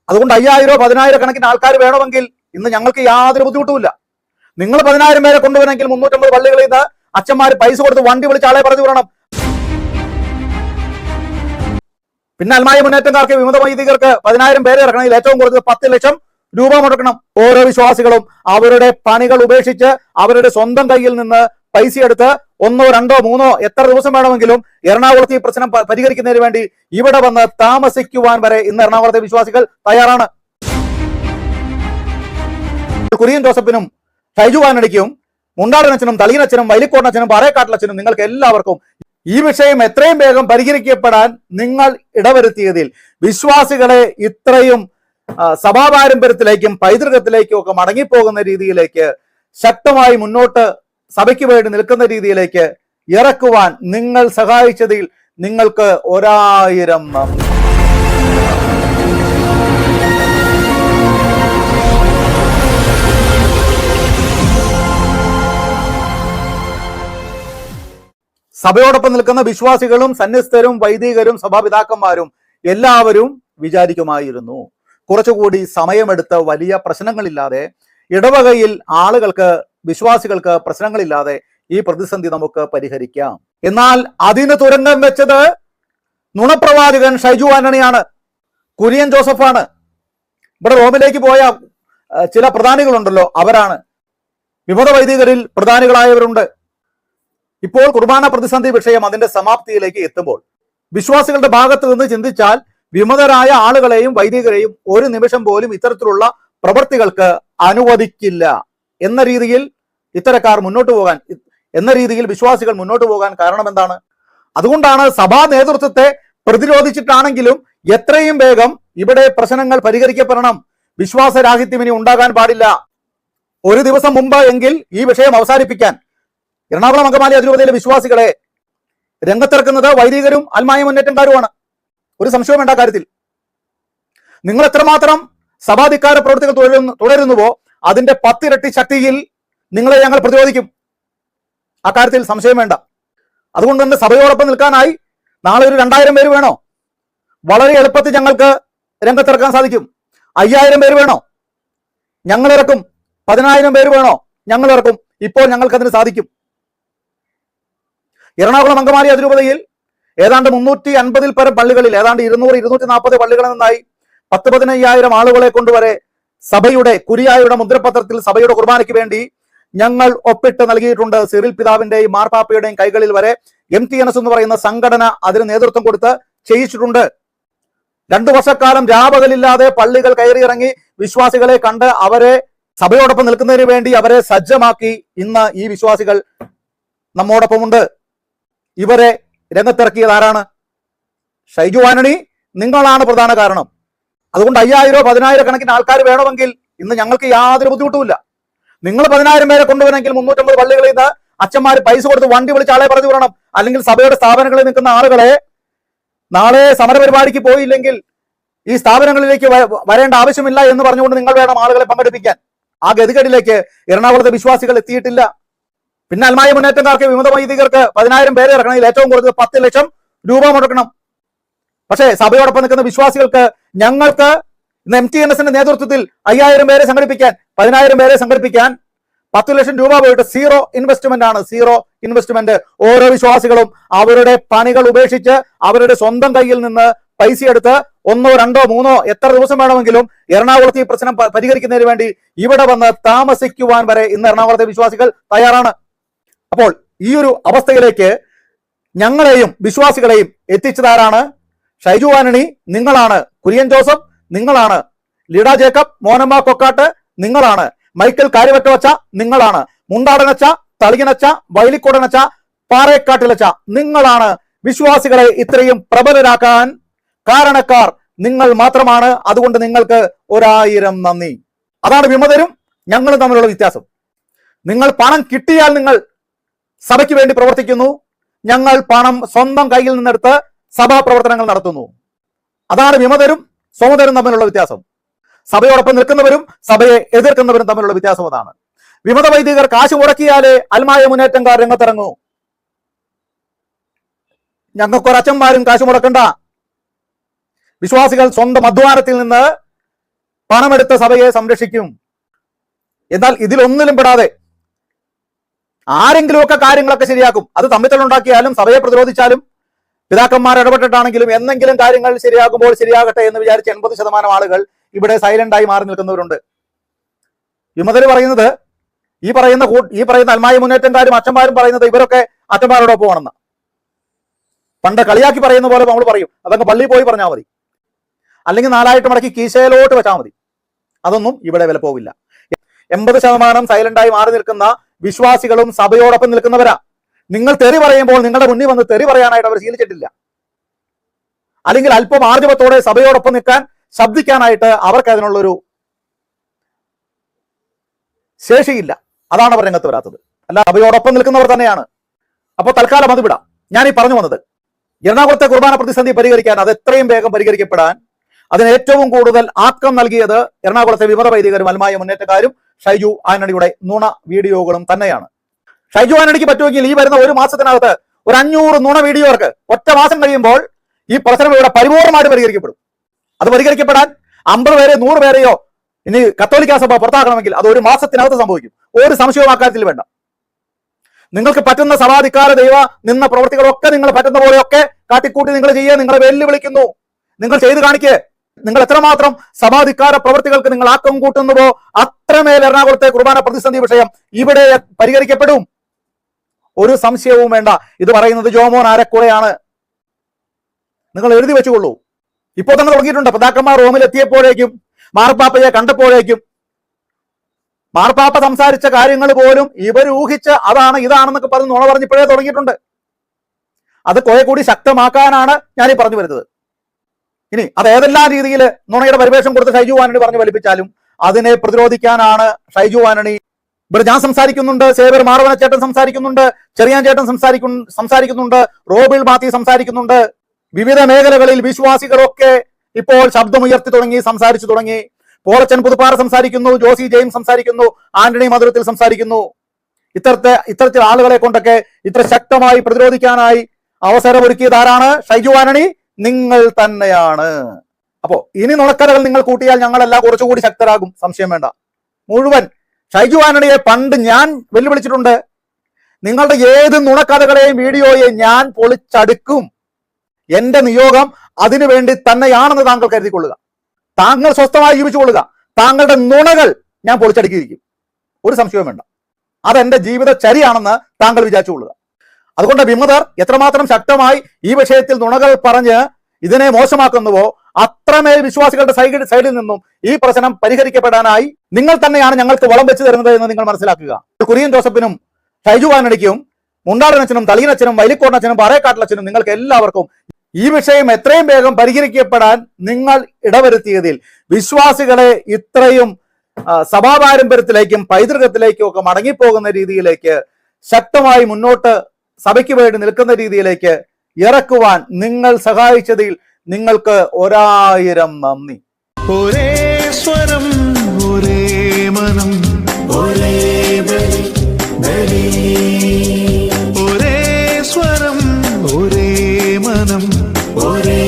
അതുകൊണ്ട് 5000 10,000 കണക്കിന് ആൾക്കാർ വേണമെങ്കിൽ ഇന്ന് ഞങ്ങൾക്ക് യാതൊരു ബുദ്ധിമുട്ടുമില്ല. നിങ്ങൾ 10,000 പേരെ കൊണ്ടുവരണമെങ്കിൽ 350 പള്ളികളിൽ നിന്ന് അച്ഛന്മാർ പൈസ കൊടുത്ത് വണ്ടി വിളിച്ച് ആളെ പറഞ്ഞു വിടണം. പിന്നെ അൽമായ മുന്നേറ്റക്കാർക്ക് വിമത വൈദികർക്ക് 10,000 പേരെ ഇറക്കണമെങ്കിൽ ഏറ്റവും കുറഞ്ഞത് 10 ലക്ഷം രൂപ മുടക്കണം. ഓരോ വിശ്വാസികളും അവരുടെ പണികൾ ഉപേക്ഷിച്ച് അവരുടെ സ്വന്തം കയ്യിൽ നിന്ന് പൈസ എടുത്ത് 1 2 3 എത്ര ദിവസം വേണമെങ്കിലും എറണാകുളത്ത് ഈ പ്രശ്നം പരിഹരിക്കുന്നതിന് വേണ്ടി ഇവിടെ വന്ന് താമസിക്കുവാൻ വരെ ഇന്ന് എറണാകുളത്തെ വിശ്വാസികൾ തയ്യാറാണ്. കുര്യൻ ജോസഫിനും ഷൈജു ആന്റണിക്കും മുണ്ടാടനച്ഛനും തളിയനച്ഛനും വൈലിക്കോടനച്ഛനും പാറേക്കാട്ടിലച്ഛനും നിങ്ങൾക്ക് എല്ലാവർക്കും ഈ വിഷയം എത്രയും വേഗം പരിഹരിക്കപ്പെടാൻ നിങ്ങൾ ഇടവരുത്തിയതിൽ വിശ്വാസികളെ ഇത്രയും സഭാപാരമ്പര്യത്തിലേക്കും പൈതൃകത്തിലേക്കും ഒക്കെ മടങ്ങിപ്പോകുന്ന രീതിയിലേക്ക് ശക്തമായി മുന്നോട്ട് സഭയ്ക്ക് വേണ്ടി നിൽക്കുന്ന രീതിയിലേക്ക് ഇറക്കുവാൻ നിങ്ങൾ സഹായിച്ചതിൽ നിങ്ങൾക്ക് 1000 നന്ദി. സഭയോടൊപ്പം നിൽക്കുന്ന വിശ്വാസികളും സന്യസ്തരും വൈദികരും സഭാപിതാക്കന്മാരും എല്ലാവരും വിചാരിക്കുമായിരുന്നു കുറച്ചുകൂടി സമയമെടുത്ത് വലിയ പ്രശ്നങ്ങളില്ലാതെ ഇടവകയിൽ ആളുകൾക്ക് വിശ്വാസികൾക്ക് പ്രശ്നങ്ങളില്ലാതെ ഈ പ്രതിസന്ധി നമുക്ക് പരിഹരിക്കാം. എന്നാൽ അതിന് തുരങ്കം വെച്ചത് നുണപ്രവാചകൻ ഷൈജു ആന്റണിയാണ്, കുര്യൻ ജോസഫാണ്. ഇവിടെ റോമിലേക്ക് പോയ ചില പ്രധാനികളുണ്ടല്ലോ, അവരാണ്. വിമത വൈദികരിൽ പ്രധാനികളായവരുണ്ട്. ഇപ്പോൾ കുർബാന പ്രതിസന്ധി വിഷയം അതിന്റെ സമാപ്തിയിലേക്ക് എത്തുമ്പോൾ വിശ്വാസികളുടെ ഭാഗത്ത് നിന്ന് ചിന്തിച്ചാൽ വിമതരായ ആളുകളെയും വൈദികരെയും ഒരു നിമിഷം പോലും ഇത്തരത്തിലുള്ള പ്രവൃത്തികൾക്ക് അനുവദിക്കില്ല എന്ന രീതിയിൽ ഇത്തരക്കാർ മുന്നോട്ട് പോകാൻ, എന്ന രീതിയിൽ വിശ്വാസികൾ മുന്നോട്ട് പോകാൻ കാരണം എന്താണ്? അതുകൊണ്ടാണ് സഭാ നേതൃത്വത്തെ പ്രതിരോധിച്ചിട്ടാണെങ്കിലും എത്രയും വേഗം ഇവിടെ പ്രശ്നങ്ങൾ പരിഹരിക്കപ്പെടണം, വിശ്വാസരാഹിത്യം ഇനി ഉണ്ടാകാൻ പാടില്ല, ഒരു ദിവസം മുമ്പ് എങ്കിൽ ഈ വിഷയം അവസാനിപ്പിക്കാൻ എറണാകുളം അങ്കമാലി അതിരൂപതയിലെ വിശ്വാസികളെ രംഗത്തിറക്കുന്നത് വൈദികരും അൽമായ മുന്നേറ്റക്കാരുമാണ്. ഒരു സംശയവും വേണ്ട കാര്യത്തിൽ. നിങ്ങൾ എത്രമാത്രം സഭാധികാര പ്രവൃത്തികൾ തുടരുന്നുവോ അതിന്റെ 10 ഇരട്ടി ശക്തിയിൽ നിങ്ങളെ ഞങ്ങൾ പ്രതിരോധിക്കും. ആ കാര്യത്തിൽ സംശയം വേണ്ട. അതുകൊണ്ട് തന്നെ സഭയോടൊപ്പം നിൽക്കാനായി നാളെ ഒരു 2000 പേര് വേണോ? വളരെ എളുപ്പത്തിൽ ഞങ്ങൾക്ക് രംഗത്തിറക്കാൻ സാധിക്കും. 5000 പേര് വേണോ? ഞങ്ങൾ ഇറക്കും. 10,000 പേര് വേണോ? ഞങ്ങൾ ഇറക്കും. ഇപ്പോൾ ഞങ്ങൾക്കതിന് സാധിക്കും. എറണാകുളം അങ്കമാലി അതിരൂപതയിൽ ഏതാണ്ട് 350 പരം പള്ളികളിൽ ഏതാണ്ട് 200-240 പള്ളികളിൽ നിന്നായി 10-15,000 ആളുകളെ കൊണ്ടുവരെ സഭയുടെ കുരിയായുടെ മുദ്രപത്രത്തിൽ സഭയുടെ കുർബാനയ്ക്ക് വേണ്ടി ഞങ്ങൾ ഒപ്പിട്ട് നൽകിയിട്ടുണ്ട്. സിറിൽ പിതാവിന്റെയും മാർപ്പാപ്പയുടെയും കൈകളിൽ വരെ MTNS എന്ന് പറയുന്ന സംഘടന അതിന് നേതൃത്വം കൊടുത്ത് ചെയ്യിച്ചിട്ടുണ്ട്. 2 വർഷക്കാലം രാപകലില്ലാതെ പള്ളികൾ കയറിയിറങ്ങി വിശ്വാസികളെ കണ്ട് അവരെ സഭയോടൊപ്പം നിൽക്കുന്നതിന് വേണ്ടി അവരെ സജ്ജമാക്കി ഇന്ന് ഈ വിശ്വാസികൾ നമ്മോടൊപ്പമുണ്ട്. ഇവരെ രംഗത്തിറക്കിയത് ആരാണ്? ഷൈജു ആന്റണി. നിങ്ങളാണ് പ്രധാന കാരണം. അതുകൊണ്ട് 5000 10,000 കണക്കിന് ആൾക്കാർ വേണമെങ്കിൽ ഇന്ന് ഞങ്ങൾക്ക് യാതൊരു ബുദ്ധിമുട്ടുമില്ല. നിങ്ങൾ 10,000 പേരെ കൊണ്ടുവരണമെങ്കിൽ 350 പള്ളികളിൽ നിന്ന് അച്ഛന്മാർ പൈസ കൊടുത്ത് വണ്ടി വിളിച്ച് ആളെ പറഞ്ഞു വിടണം. അല്ലെങ്കിൽ സഭയുടെ സ്ഥാപനങ്ങളിൽ നിൽക്കുന്ന ആളുകളെ നാളെ സമരപരിപാടിക്ക് പോയില്ലെങ്കിൽ ഈ സ്ഥാപനങ്ങളിലേക്ക് വരേണ്ട ആവശ്യമില്ല എന്ന് പറഞ്ഞുകൊണ്ട് നിങ്ങൾ വേണം ആളുകളെ പങ്കെടുപ്പിക്കാൻ. ആ ഗതികേടിലേക്ക് എറണാകുളത്തെ വിശ്വാസികൾ എത്തിയിട്ടില്ല. പിന്നെ അൽമായ മുന്നേറ്റക്കാർക്ക് വിമത വൈദികർക്ക് 10,000 പേരെ ഇറക്കണമെങ്കിൽ ഏറ്റവും കുറഞ്ഞത് 10 ലക്ഷം രൂപ മുടക്കണം. പക്ഷേ സഭയോടൊപ്പം നിൽക്കുന്ന വിശ്വാസികൾക്ക് ഞങ്ങൾക്ക് MTNSന്റെ നേതൃത്വത്തിൽ 5000 പേരെ സംഘടിപ്പിക്കാൻ, 10,000 പേരെ സംഘടിപ്പിക്കാൻ 10 ലക്ഷം രൂപ പോയിട്ട് സീറോ ഇൻവെസ്റ്റ്മെന്റ് ആണ്. Zero investment. ഓരോ വിശ്വാസികളും അവരുടെ പണികൾ ഉപേക്ഷിച്ച് അവരുടെ സ്വന്തം കയ്യിൽ നിന്ന് പൈസ എടുത്ത് 1 2 3 എത്ര ദിവസം വേണമെങ്കിലും എറണാകുളത്ത് ഈ പ്രശ്നം പരിഹരിക്കുന്നതിന് വേണ്ടി ഇവിടെ വന്ന് താമസിക്കുവാൻ വരെ ഇന്ന് എറണാകുളത്തെ വിശ്വാസികൾ തയ്യാറാണ്. അപ്പോൾ ഈ ഒരു അവസ്ഥയിലേക്ക് ഞങ്ങളെയും വിശ്വാസികളെയും എത്തിച്ചതാരാണ്? ഷൈജു ആന്റണി നിങ്ങളാണ്. കുര്യൻ ജോസഫ് നിങ്ങളാണ്. ലീഡ ജേക്കബ്, മോനമ്മ കൊക്കാട്ട് നിങ്ങളാണ്. മൈക്കൽ കാര്യവറ്റവച്ച നിങ്ങളാണ്. മുണ്ടാടനച്ച, തളിയനച്ച, വൈലിക്കോടനച്ച, പാറേക്കാട്ടിലച്ച നിങ്ങളാണ്. വിശ്വാസികളെ ഇത്രയും പ്രബലരാക്കാൻ കാരണക്കാർ നിങ്ങൾ മാത്രമാണ്. അതുകൊണ്ട് നിങ്ങൾക്ക് 1000 നന്ദി. അതാണ് വിമതരും ഞങ്ങളും തമ്മിലുള്ള വ്യത്യാസം. നിങ്ങൾ പണം കിട്ടിയാൽ നിങ്ങൾ സഭയ്ക്ക് വേണ്ടി പ്രവർത്തിക്കുന്നു. ഞങ്ങൾ പണം സ്വന്തം കയ്യിൽ നിന്നെടുത്ത് സഭാ പ്രവർത്തനങ്ങൾ നടത്തുന്നു. അതാണ് വിമതരും സ്വമതരും തമ്മിലുള്ള വ്യത്യാസം. സഭയോടൊപ്പം നിൽക്കുന്നവരും സഭയെ എതിർക്കുന്നവരും തമ്മിലുള്ള വ്യത്യാസം അതാണ്. വിമത വൈദികർ കാശ് മുടക്കിയാലേ അൽമായ മുന്നേറ്റക്കാർ രംഗത്തിറങ്ങൂ. ഞങ്ങൾക്കൊരച്ഛന്മാരും കാശ് മുടക്കണ്ട. വിശ്വാസികൾ സ്വന്തം അധ്വാനത്തിൽ നിന്ന് പണമെടുത്ത സഭയെ സംരക്ഷിക്കും. എന്നാൽ ഇതിലൊന്നിലും പെടാതെ ആരെങ്കിലുമൊക്കെ കാര്യങ്ങളൊക്കെ ശരിയാക്കും. അത് തമ്മിത്തലുണ്ടാക്കിയാലും സഭയെ പ്രതിരോധിച്ചാലും പിതാക്കന്മാർ ഇടപെട്ടിട്ടാണെങ്കിലും എന്തെങ്കിലും കാര്യങ്ങൾ ശരിയാകുമ്പോൾ ശരിയാകട്ടെ എന്ന് വിചാരിച്ച് 80% ആളുകൾ ഇവിടെ സൈലന്റായി മാറി നിൽക്കുന്നവരുണ്ട്. വിമതര് പറയുന്നത് ഈ പറയുന്ന അൽമായ മുന്നേറ്റക്കാരും അച്ഛന്മാരും പറയുന്നത് ഇവരൊക്കെ അച്ഛന്മാരോടൊപ്പമാണെന്ന്. പണ്ട് കളിയാക്കി പറയുന്ന പോലെ നമ്മൾ പറയും, അതങ്ങ് പള്ളിയിൽ പോയി പറഞ്ഞാൽ മതി, അല്ലെങ്കിൽ 4 മടക്കി കീശയിലോട്ട് വെച്ചാൽ മതി. അതൊന്നും ഇവിടെ വില പോവില്ല. 80% സൈലന്റായി മാറി നിൽക്കുന്ന വിശ്വാസികളും സഭയോടൊപ്പം നിൽക്കുന്നവരാ. നിങ്ങൾ തെറി പറയുമ്പോൾ നിങ്ങളുടെ മുന്നിൽ വന്ന് തെറി പറയാനായിട്ട് അവർ ശീലിച്ചിട്ടില്ല. അല്ലെങ്കിൽ അല്പം ആർജവത്തോടെ സഭയോടൊപ്പം നിൽക്കാൻ, ശബ്ദിക്കാനായിട്ട് അവർക്ക് അതിനുള്ളൊരു ശേഷിയില്ല. അതാണ് അവർ രംഗത്ത് വരാത്തത്. അല്ല, സഭയോടൊപ്പം നിൽക്കുന്നവർ തന്നെയാണ്. അപ്പോൾ തൽക്കാലം അത് വിടാം. ഞാൻ ഈ പറഞ്ഞു വന്നത് എറണാകുളത്തെ കുർബാന പ്രതിസന്ധി പരിഹരിക്കാൻ, അത് എത്രയും വേഗം പരിഹരിക്കപ്പെടാൻ അതിന് ഏറ്റവും കൂടുതൽ ആക്കം നൽകിയത് എറണാകുളത്തെ വിമത വൈദികരും അൽമായ മുന്നേറ്റക്കാരും ഷൈജു ആന്റണിയുടെ നുണ വീഡിയോകളും തന്നെയാണ്. ഷൈജു ആന്റണിക്ക് പറ്റുമെങ്കിൽ ഈ വരുന്ന ഒരു മാസത്തിനകത്ത് ഒരു 500 നുണ വീഡിയോർക്ക് ഒറ്റ മാസം കഴിയുമ്പോൾ ഈ പ്രശ്നം ഇവിടെ പരിപൂർണമായിട്ട് പരിഹരിക്കപ്പെടും. അത് പരിഹരിക്കപ്പെടാൻ 50 പേരെ 100 പേരെയോ ഇനി കത്തോലിക്ക സഭ പുറത്താക്കണമെങ്കിൽ അത് ഒരു മാസത്തിനകത്ത് സംഭവിക്കും. ഒരു സംശയവും അക്കാര്യത്തിൽ വേണ്ട. നിങ്ങൾക്ക് പറ്റുന്ന സഭാധികാര ദൈവ നിന്ന പ്രവൃത്തികളൊക്കെ നിങ്ങൾ പറ്റുന്ന പോലെയൊക്കെ കാട്ടിക്കൂട്ടി നിങ്ങൾ ചെയ്യുക. നിങ്ങളെ വെല്ലുവിളിക്കുന്നു, നിങ്ങൾ ചെയ്ത് കാണിക്കുക. നിങ്ങൾ എത്രമാത്രം സഭാധികാര പ്രവൃത്തികൾക്ക് നിങ്ങൾ ആക്കം കൂട്ടുന്നുവോ അത്രമേൽ എറണാകുളത്തെ കുർബാന പ്രതിസന്ധി വിഷയം ഇവിടെ പരിഹരിക്കപ്പെടും. ഒരു സംശയവും വേണ്ട. ഇത് പറയുന്നത് ജോമോൻ ആരക്കുറയാണ്. നിങ്ങൾ എഴുതി വെച്ചുകൊള്ളൂ. ഇപ്പോൾ തന്നെ തുടങ്ങിയിട്ടുണ്ട്. പിതാക്കന്മാർ റോമിൽ എത്തിയപ്പോഴേക്കും മാർപ്പാപ്പയെ കണ്ടപ്പോഴേക്കും മാർപ്പാപ്പ സംസാരിച്ച കാര്യങ്ങൾ പോലും ഇവർ ഊഹിച്ച് അതാണ് ഇതാണെന്നൊക്കെ പറഞ്ഞ് നുണ പറഞ്ഞിപ്പോഴേ തുടങ്ങിയിട്ടുണ്ട്. അത് കുറെ കൂടി ശക്തമാക്കാനാണ് ഞാനീ പറഞ്ഞു വരുന്നത്. ഇനി അത് ഏതെല്ലാം രീതിയിൽ നുണയുടെ പരിവേഷം കൊടുത്ത് ഷൈജു ആന്റണി പറഞ്ഞു വലിപ്പിച്ചാലും അതിനെ പ്രതിരോധിക്കാനാണ് ഷൈജു ആന്റണി. ഇവിടെ ഞാൻ സംസാരിക്കുന്നുണ്ട്, സേവർ മാറവന ചേട്ടൻ സംസാരിക്കുന്നുണ്ട്, ചെറിയാൻ ചേട്ടൻ സംസാരിക്കുന്നുണ്ട്, റോബിൾ മാത്യു സംസാരിക്കുന്നുണ്ട്. വിവിധ മേഖലകളിൽ വിശ്വാസികളൊക്കെ ഇപ്പോൾ ശബ്ദമുയർത്തി തുടങ്ങി, സംസാരിച്ചു തുടങ്ങി. പോളച്ചൻ പുതുപ്പാറ സംസാരിക്കുന്നു, ജോസി ജെയിംസ് സംസാരിക്കുന്നു, ആന്റണി മധുരത്തിൽ സംസാരിക്കുന്നു. ഇത്തരത്തിൽ ആളുകളെ കൊണ്ടൊക്കെ ഇത്ര ശക്തമായി പ്രതിരോധിക്കാനായി അവസരമൊരുക്കിയത് ആരാണ്? ഷൈജു ആന്റണി, നിങ്ങൾ തന്നെയാണ്. അപ്പോ ഇനി നുണക്കഥകൾ നിങ്ങൾ കൂട്ടിയാൽ ഞങ്ങളെല്ലാം കുറച്ചുകൂടി ശക്തരാകും, സംശയം വേണ്ട. മുഴുവൻ ഷൈജു ആന്റണിയെ പണ്ട് ഞാൻ വെല്ലുവിളിച്ചിട്ടുണ്ട്. നിങ്ങളുടെ ഏത് നുണക്കഥകളെയും വീഡിയോയെയും ഞാൻ പൊളിച്ചടുക്കും. എന്റെ നിയോഗം അതിനുവേണ്ടി തന്നെയാണെന്ന് താങ്കൾ കരുതിക്കൊള്ളുക. താങ്കൾ സ്വസ്ഥമായി ജീവിച്ചുകൊള്ളുക. താങ്കളുടെ നുണകൾ ഞാൻ പൊളിച്ചടുക്കിയിരിക്കും, ഒരു സംശയവും വേണ്ട. അതെന്റെ ജീവിതചര്യയാണെന്ന് താങ്കൾ വിചാരിച്ചുകൊള്ളുക. അതുകൊണ്ട് വിമതർ എത്രമാത്രം ശക്തമായി ഈ വിഷയത്തിൽ നുണകൾ പറഞ്ഞ് ഇതിനെ മോശമാക്കുന്നുവോ അത്രമേൽ വിശ്വാസികളുടെ സൈഡിൽ നിന്നും ഈ പ്രശ്നം പരിഹരിക്കപ്പെടാനായി നിങ്ങൾ തന്നെയാണ് ഞങ്ങൾക്ക് വളം വെച്ച് തരുന്നത് എന്ന് നിങ്ങൾ മനസ്സിലാക്കുക. കുര്യൻ ജോസഫിനും ഷൈജു ആന്റണിക്കും മുണ്ടാടനച്ചനും തലീനച്ചനും വൈലിക്കോടനച്ചനും പാറേക്കാട്ടിലച്ചനും നിങ്ങൾക്ക് എല്ലാവർക്കും ഈ വിഷയം എത്രയും വേഗം പരിഹരിക്കപ്പെടാൻ നിങ്ങൾ ഇടവരുത്തിയതിൽ വിശ്വാസികളെ ഇത്രയും സഭാപാരമ്പര്യത്തിലേക്കും പൈതൃകത്തിലേക്കും ഒക്കെ മടങ്ങിപ്പോകുന്ന രീതിയിലേക്ക് ശക്തമായി മുന്നോട്ട് സഭയ്ക്ക് വേണ്ടി നിൽക്കുന്ന രീതിയിലേക്ക് ഇറക്കുവാൻ നിങ്ങൾ സഹായിച്ചതിൽ നിങ്ങൾക്ക് 1000 നന്ദി. ഒരേ സ്വരം, ഒരേ മനം, ഒരേ ബലി. ഒരേ സ്വരം, ഒരേ മനം, ഒരേ